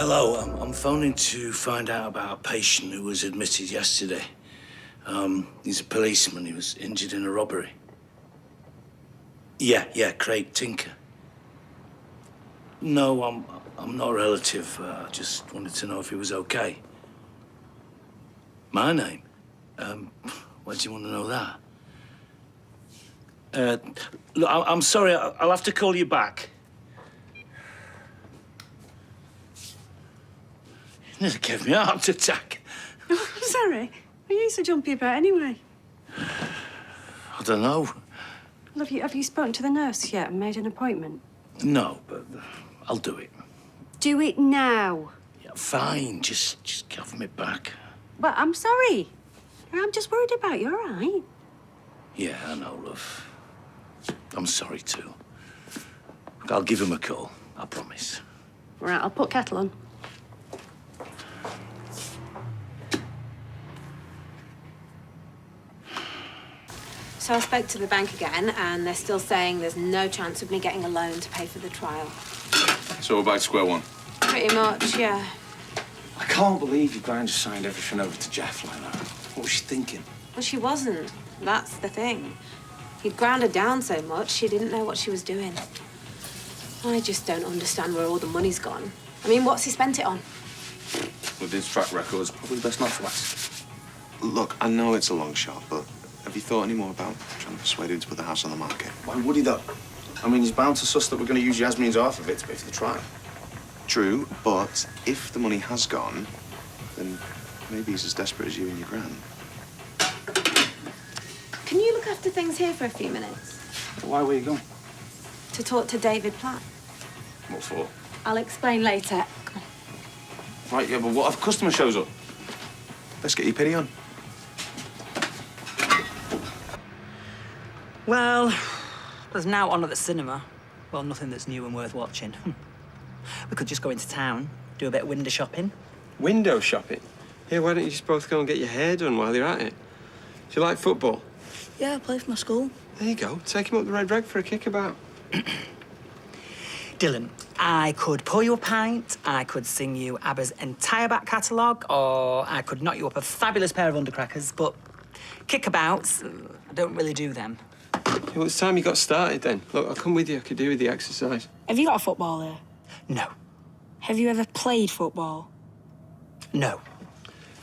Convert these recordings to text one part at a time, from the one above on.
Hello, I'm phoning to find out about a patient who was admitted yesterday. He's a policeman. He was injured in a robbery. Yeah, Craig Tinker. No, I'm not a relative. I just wanted to know if he was okay. My name? Why do you want to know that? Look, I'm sorry. I'll have to call you back. You nearly gave me a heart attack. Oh, sorry. What are you so jumpy about anyway? I don't know. Well, have you spoken to the nurse yet and made an appointment? No, but I'll do it. Do it now. Yeah, fine. Just give me back. Well, I'm sorry. I'm just worried about you, all right? Yeah, I know, love. I'm sorry, too. I'll give him a call. I promise. Right, I'll put kettle on. So I spoke to the bank again, and they're still saying there's no chance of me getting a loan to pay for the trial. So we're back to square one? Pretty much, yeah. I can't believe you guys just signed everything over to Jeff like that. What was she thinking? Well, she wasn't. That's the thing. He'd ground her down so much, she didn't know what she was doing. I just don't understand where all the money's gone. I mean, what's he spent it on? With his track record, it's probably best not to ask. Look, I know it's a long shot, but have you thought any more about trying to persuade him to put the house on the market? Why would he, though? I mean, he's bound to suss that we're going to use Yasmin's half of it to pay for the trial. True, but if the money has gone, then maybe he's as desperate as you and your gran. Can you look after things here for a few minutes? Why were you going? To talk to David Platt. What for? I'll explain later. Come on. Right, yeah, but what if a customer shows up? Let's get your pity on. Well, there's now on at the cinema. Well, nothing that's new and worth watching. We could just go into town, do a bit of window shopping. Window shopping? Here, why don't you just both go and get your hair done while you're at it? Do you like football? Yeah, I play for my school. There you go. Take him up the Red Rag for a kickabout. Dylan, I could pour you a pint, I could sing you ABBA's entire back catalogue, or I could knock you up a fabulous pair of undercrackers, but kickabouts, I don't really do them. Yeah, well, it's time you got started then. Look, I'll come with you. I could do with the exercise. Have you got a football there? No. Have you ever played football? No.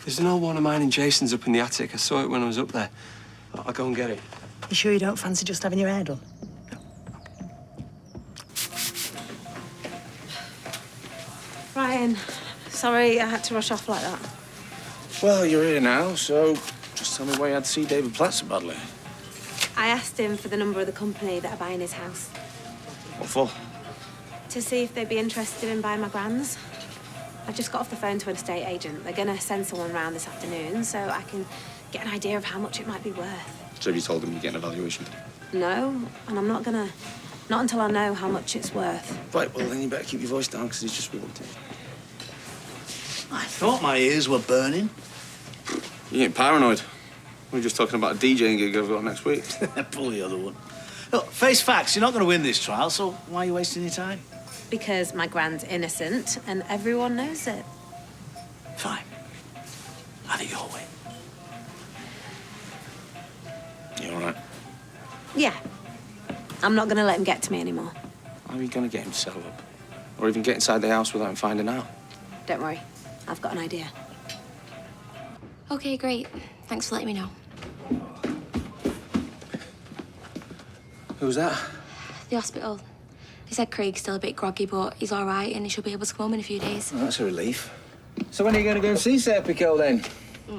There's an old one of mine and Jason's up in the attic. I saw it when I was up there. I'll go and get it. You sure you don't fancy just having your hair done? Ryan, sorry I had to rush off like that. Well, you're here now, so just tell me why you had to see David Platt so badly. I asked him for the number of the company that are buying his house. What for? To see if they'd be interested in buying my grand's. I've just got off the phone to an estate agent. They're going to send someone round this afternoon so I can get an idea of how much it might be worth. So have you told him you're getting an evaluation? No, and I'm not gonna. Not until I know how much it's worth. Right, well, then you better keep your voice down, because he's just walked in. I thought my ears were burning. You're getting paranoid. We were just talking about a DJing gig I've got next week. Pull the other one. Look, face facts, you're not going to win this trial, so why are you wasting your time? Because my grand's innocent and everyone knows it. Fine. Have it your way. You all right? Yeah. I'm not gonna let him get to me anymore. How are you going to get him to settle up? Or even get inside the house without him finding out? Don't worry. I've got an idea. Okay, great. Thanks for letting me know. Who's that? The hospital. They said Craig's still a bit groggy, but he's all right and he should be able to come home in a few days. Oh, that's a relief. So when are you going to go and see Serpico then?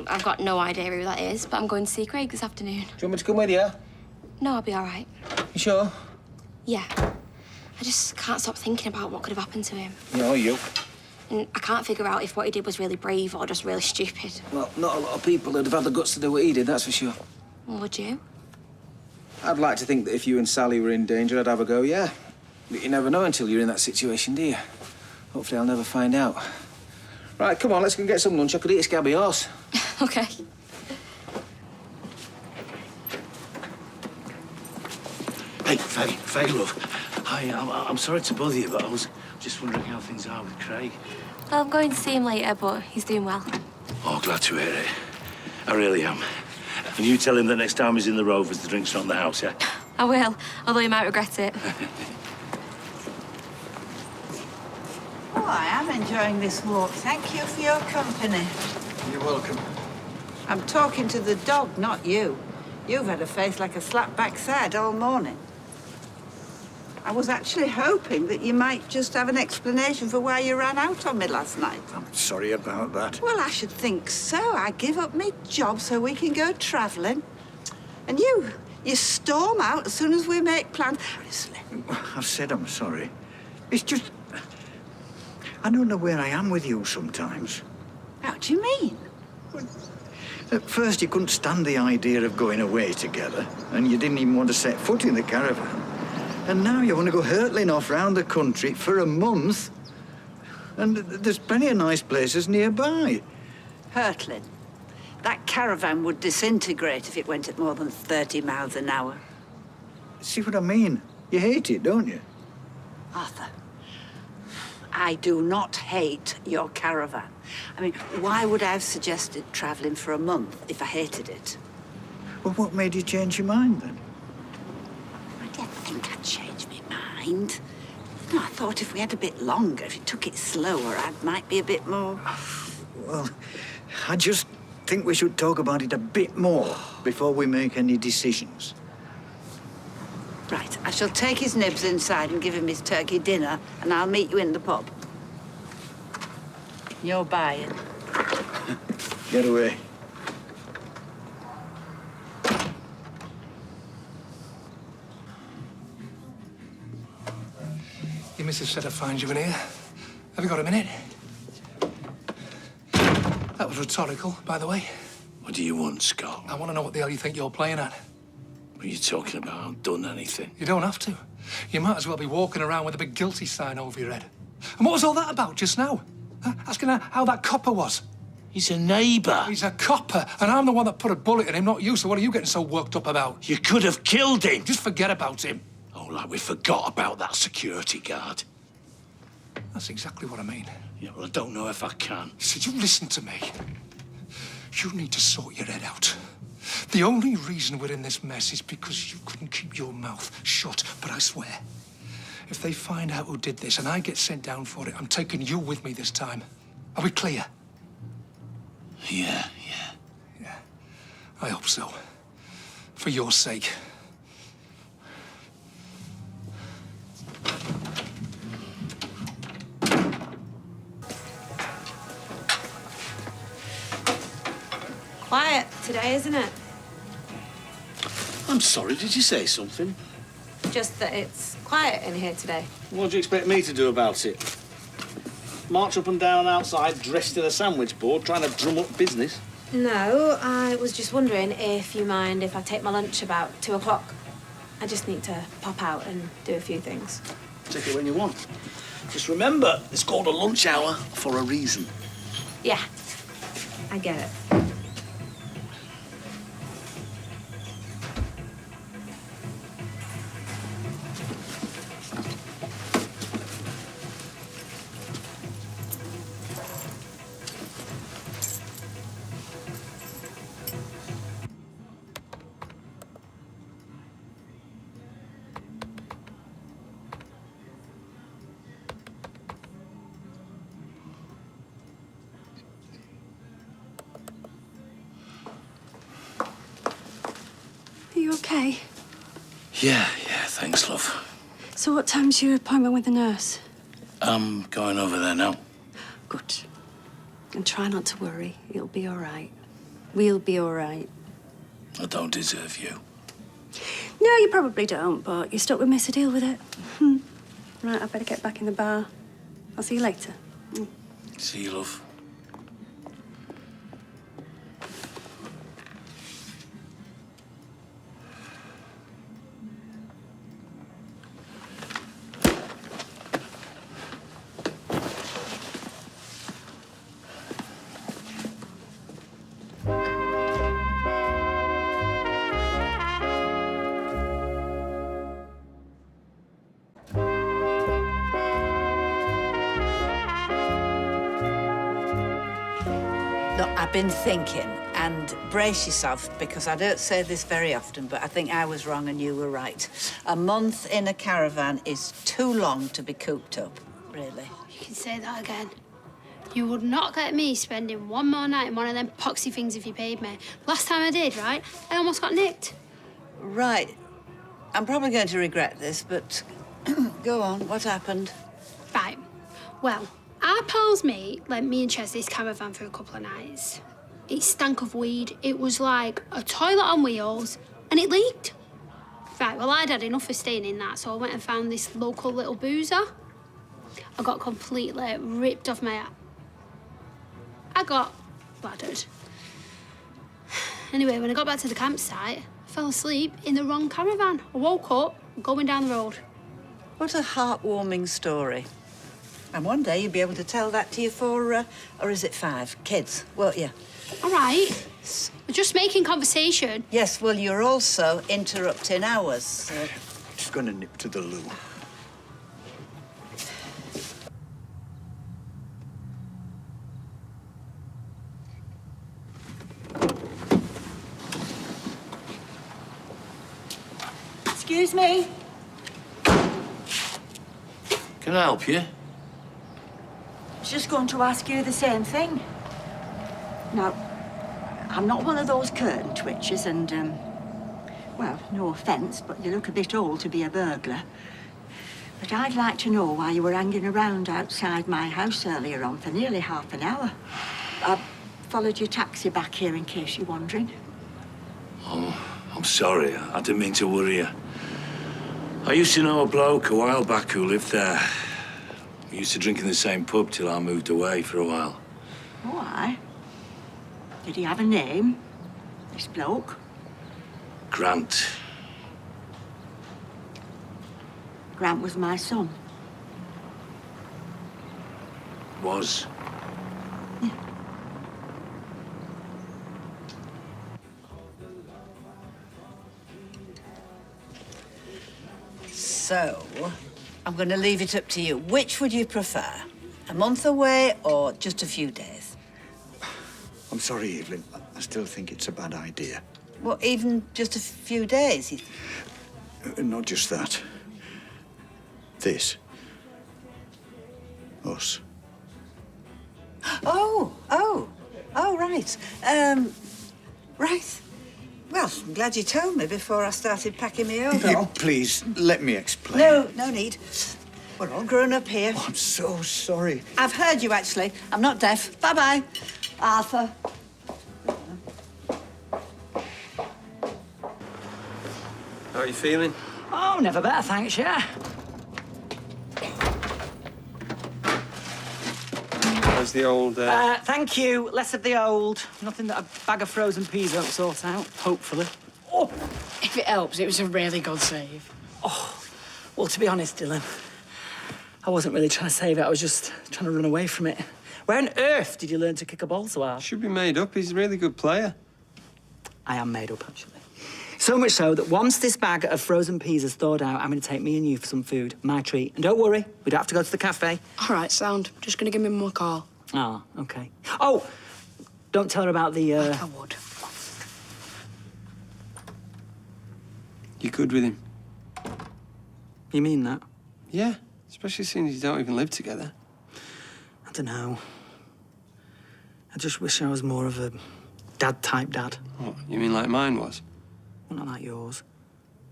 I've got no idea who that is, but I'm going to see Craig this afternoon. Do you want me to come with you? No, I'll be all right. You sure? Yeah. I just can't stop thinking about what could have happened to him. No, you. And I can't figure out if what he did was really brave or just really stupid. Well, not a lot of people would have had the guts to do what he did, that's for sure. Would you? I'd like to think that if you and Sally were in danger, I'd have a go, yeah. But you never know until you're in that situation, do you? Hopefully I'll never find out. Right, come on, let's go and get some lunch. I could eat a scabby horse. Okay. Hey, Faye, love. Hi, I'm sorry to bother you, but I was just wondering how things are with Craig. Well, I'm going to see him later, but he's doing well. Oh, glad to hear it. I really am. And you tell him that next time he's in the Rovers, the drinks are on the house, yeah? I will, although he might regret it. Oh, I am enjoying this walk. Thank you for your company. You're welcome. I'm talking to the dog, not you. You've had a face like a slap backside all morning. I was actually hoping that you might just have an explanation for why you ran out on me last night. I'm sorry about that. Well, I should think so. I give up my job so we can go travelling. And you storm out as soon as we make plans. Seriously. I've said I'm sorry. It's just... I don't know where I am with you sometimes. How do you mean? At first, you couldn't stand the idea of going away together, and you didn't even want to set foot in the caravan. And now you want to go hurtling off round the country for a month. And there's plenty of nice places nearby. Hurtling. That caravan would disintegrate if it went at more than 30 miles an hour. See what I mean? You hate it, don't you? Arthur, I do not hate your caravan. I mean, why would I have suggested travelling for a month if I hated it? Well, what made you change your mind, then? I didn't think I'd change my mind. No, I thought if we had a bit longer, if you took it slower, I might be a bit more... Well, I just think we should talk about it a bit more before we make any decisions. Right, I shall take his nibs inside and give him his turkey dinner, and I'll meet you in the pub. You're buying. Get away. Your missus said I'd find you in here. Have you got a minute? That was rhetorical, by the way. What do you want, Scott? I want to know what the hell you think you're playing at. What are you talking about? I haven't done anything. You don't have to. You might as well be walking around with a big guilty sign over your head. And what was all that about just now? Huh? Asking her how that copper was. He's a neighbour. He's a copper, and I'm the one that put a bullet in him, not you, so what are you getting so worked up about? You could have killed him. Just forget about him. Oh, like we forgot about that security guard. That's exactly what I mean. Yeah, well, I don't know if I can. So you listen to me. You need to sort your head out. The only reason we're in this mess is because you couldn't keep your mouth shut. But I swear, if they find out who did this and I get sent down for it, I'm taking you with me this time. Are we clear? Yeah. Yeah. I hope so. For your sake. Quiet today, isn't it? I'm sorry, did you say something? Just that it's quiet in here today. What do you expect me to do about it? March up and down outside dressed in a sandwich board trying to drum up business? No, I was just wondering if you mind if I take my lunch about 2 o'clock. I just need to pop out and do a few things. Take it when you want. Just remember, it's called a lunch hour for a reason. Yeah, I get it. Are you okay? Yeah, thanks, love. So what time's your appointment with the nurse? I'm going over there now. Good. And try not to worry. It'll be all right. We'll be all right. I don't deserve you. No, you probably don't, but you're stuck with me, so deal with it. Right, I better get back in the bar. I'll see you later. See you, love. Look, I've been thinking, and brace yourself, because I don't say this very often, but I think I was wrong and you were right. A month in a caravan is too long to be cooped up, really. You can say that again. You would not get me spending one more night in one of them poxy things if you paid me. Last time I did, right, I almost got nicked. Right. I'm probably going to regret this, but go on, what happened? Right. Well, our pal's mate lent me and Ches this caravan for a couple of nights. It stank of weed. It was like a toilet on wheels, and it leaked. Right, well, I'd had enough of staying in that, so I went and found this local little boozer. I got completely ripped off my... I got bladdered. Anyway, when I got back to the campsite, I fell asleep in the wrong caravan. I woke up going down the road. What a heartwarming story. And one day you'll be able to tell that to your 4, or is it 5, kids, won't you? All right. We're just making conversation. Yes, well, you're also interrupting ours. So... Just going to nip to the loo. Excuse me? Can I help you? I was just going to ask you the same thing. Now, I'm not one of those curtain twitchers and, well, no offence, but you look a bit old to be a burglar. But I'd like to know why you were hanging around outside my house earlier on for nearly half an hour. I followed your taxi back here in case you're wondering. Oh, I'm sorry. I didn't mean to worry you. I used to know a bloke a while back who lived there. We used to drink in the same pub till I moved away for a while. Why? Did he have a name, this bloke? Grant. Grant was my son. Was. So, I'm going to leave it up to you. Which would you prefer? A month away or just a few days? I'm sorry, Evelyn. I still think it's a bad idea. Well, even just a few days? Not just that. This. Us. Oh, right. Right. Well, I'm glad you told me before I started packing my own. You, please, let me explain. No need. We're all grown up here. Oh, I'm so sorry. I've heard you, actually. I'm not deaf. Bye-bye. Arthur. How are you feeling? Oh, never better, thanks, yeah. How's the old... Thank you. Less of the old. Nothing that a bag of frozen peas won't sort out, hopefully. Oh! If it helps, it was a really good save. Oh, well, to be honest, Dylan, I wasn't really trying to save it. I was just trying to run away from it. Where on earth did you learn to kick a ball so hard? Should be made up. He's a really good player. I am made up, actually. So much so that once this bag of frozen peas is thawed out, I'm going to take me and you for some food. My treat. And don't worry, we don't have to go to the cafe. All right, sound. Just gonna give me more call. Ah, OK. Oh, don't tell her about the, Like I would. You good with him? You mean that? Yeah, especially since you don't even live together. I don't know. I just wish I was more of a dad-type dad. What, you mean like mine was? Well, not like yours.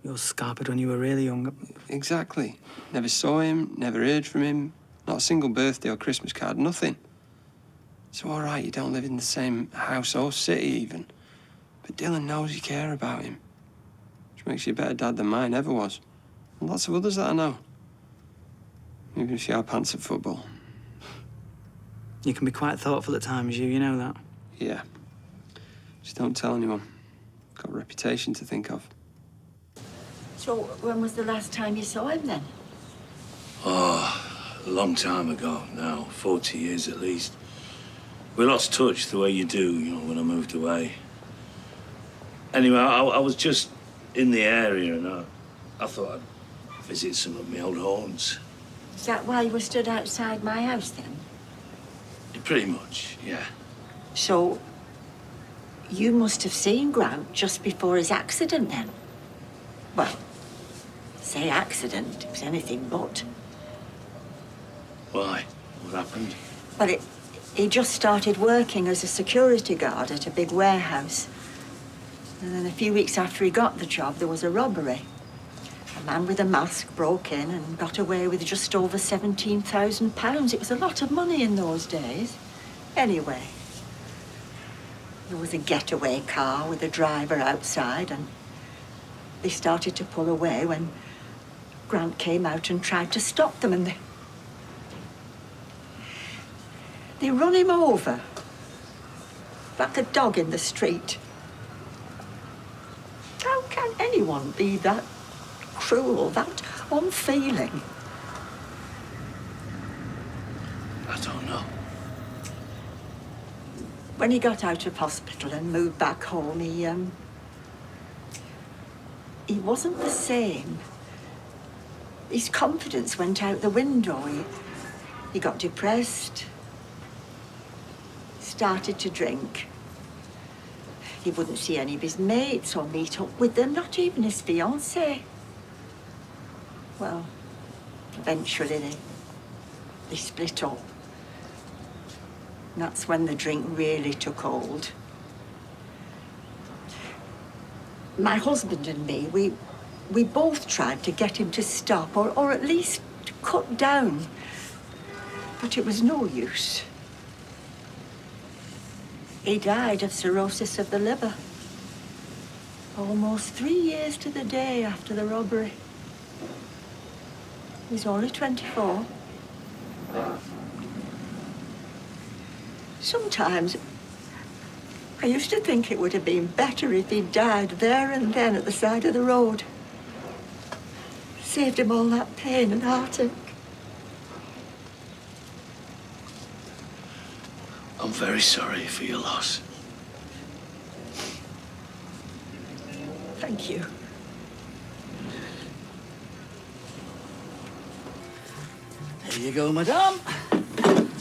Yours scarpered when you were really young. Exactly. Never saw him, never heard from him. Not a single birthday or Christmas card, nothing. So, all right, you don't live in the same house or city, even. But Dylan knows you care about him. Which makes you a better dad than mine ever was. And lots of others that I know. Even if you are pants at football. You can be quite thoughtful at times, you know that. Yeah. Just don't tell anyone. Got a reputation to think of. So, when was the last time you saw him, then? Oh, a long time ago now, 40 years at least. We lost touch the way you do, when I moved away. Anyway, I was just in the area and I thought I'd visit some of my old haunts. Is that why you were stood outside my house, then? Pretty much, yeah. So, you must have seen Grant just before his accident then? Well, say accident, it was anything but. Why? What happened? Well, he just started working as a security guard at a big warehouse. And then a few weeks after he got the job, there was a robbery. A man with a mask broke in and got away with just over £17,000. It was a lot of money in those days. Anyway, there was a getaway car with a driver outside, and they started to pull away when Grant came out and tried to stop them, and they run him over like a dog in the street. How can anyone be that cruel, that unfeeling? I don't know. When he got out of hospital and moved back home, he wasn't the same. His confidence went out the window. He got depressed, started to drink. He wouldn't see any of his mates or meet up with them, not even his fiancée. Well, eventually they split up. And that's when the drink really took hold. My husband and me, we both tried to get him to stop or at least to cut down. But it was no use. He died of cirrhosis of the liver. Almost 3 years to the day after the robbery. He's only 24. Sometimes I used to think it would have been better if he'd died there and then at the side of the road. Saved him all that pain and heartache. I'm very sorry for your loss. Thank you. There you go, madame.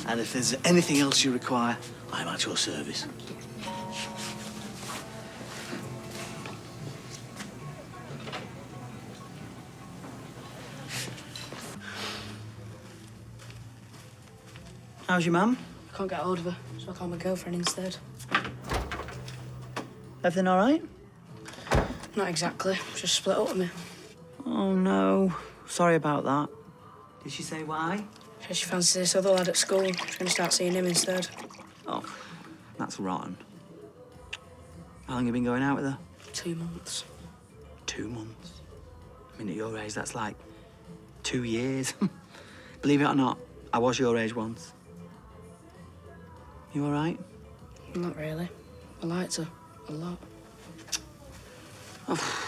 And if there's anything else you require, I'm at your service. How's your mum? I can't get hold of her, so I call my girlfriend instead. Everything all right? Not exactly. Just split up with me. Oh, no. Sorry about that. Did she say why? Said she fancies this other lad at school. She's going to start seeing him instead. Oh, that's rotten. How long have you been going out with her? 2 months. 2 months? I mean, at your age, that's like 2 years. Believe it or not, I was your age once. You all right? Not really. I liked her a lot. Oh.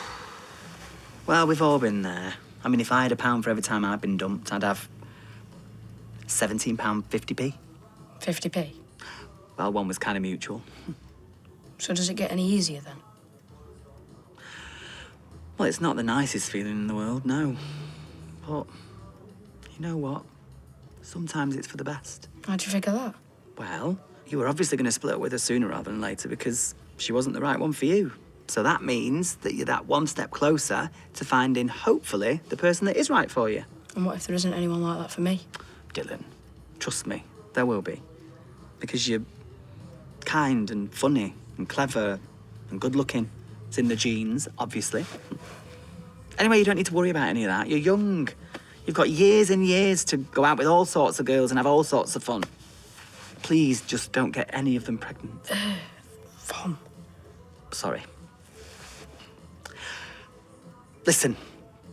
Well, we've all been there. I mean, if I had £1 for every time I'd been dumped, I'd have £17.50p. 50p? Well, one was kind of mutual. So does it get any easier then? Well, it's not the nicest feeling in the world, no. But you know what? Sometimes it's for the best. How'd you figure that? Well, you were obviously going to split up with her sooner rather than later because she wasn't the right one for you. So that means that you're that one step closer to finding, hopefully, the person that is right for you. And what if there isn't anyone like that for me? Dylan, trust me, there will be. Because you're kind and funny and clever and good-looking. It's in the genes, obviously. Anyway, you don't need to worry about any of that. You're young. You've got years and years to go out with all sorts of girls and have all sorts of fun. Please, just don't get any of them pregnant. Fun? Sorry. Listen,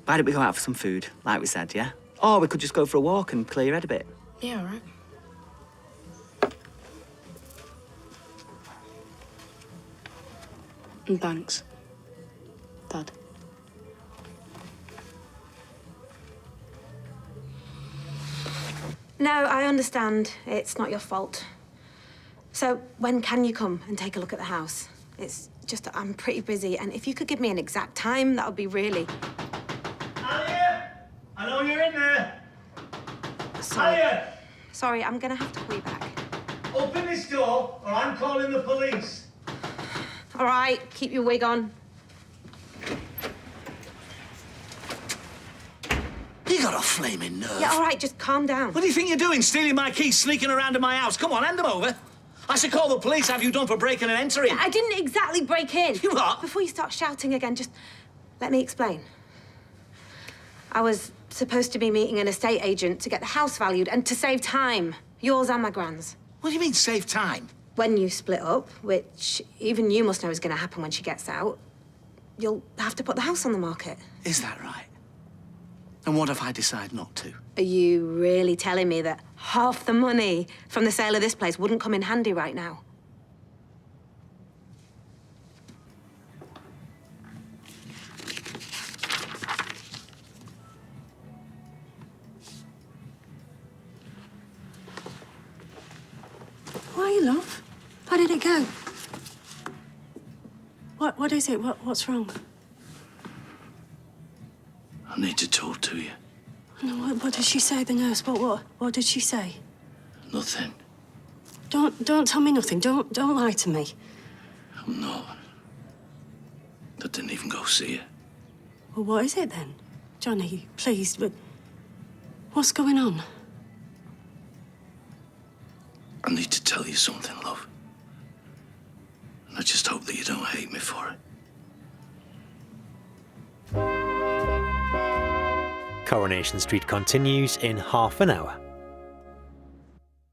why don't we go out for some food, like we said, yeah? Or we could just go for a walk and clear your head a bit. Yeah, all right. And thanks, Dad. No, I understand. It's not your fault. So, when can you come and take a look at the house? It's just that I'm pretty busy, and if you could give me an exact time, that would be really... Alia! I know you're in there. Sorry. Alia! Sorry, I'm gonna have to call you back. Open this door, or I'm calling the police. All right, keep your wig on. You got a flaming nerve. Yeah, all right, just calm down. What do you think you're doing, stealing my keys, sneaking around in my house? Come on, hand them over. I should call the police. Have you done for breaking and entering? I didn't exactly break in. You what? Before you start shouting again, just let me explain. I was supposed to be meeting an estate agent to get the house valued and to save time, yours and my gran's. What do you mean, save time? When you split up, which even you must know is going to happen when she gets out, you'll have to put the house on the market. Is that right? And what if I decide not to? Are you really telling me that half the money from the sale of this place wouldn't come in handy right now? Why, love? How did it go? What is it? What's wrong? I need to talk to you. No, what did she say, the nurse? What did she say? Nothing. Don't tell me nothing. Don't lie to me. I'm not. I didn't even go see her. Well, what is it then? Johnny, please, but what's going on? I need to tell you something, love. And I just hope that you don't hate me for it. Coronation Street continues in half an hour.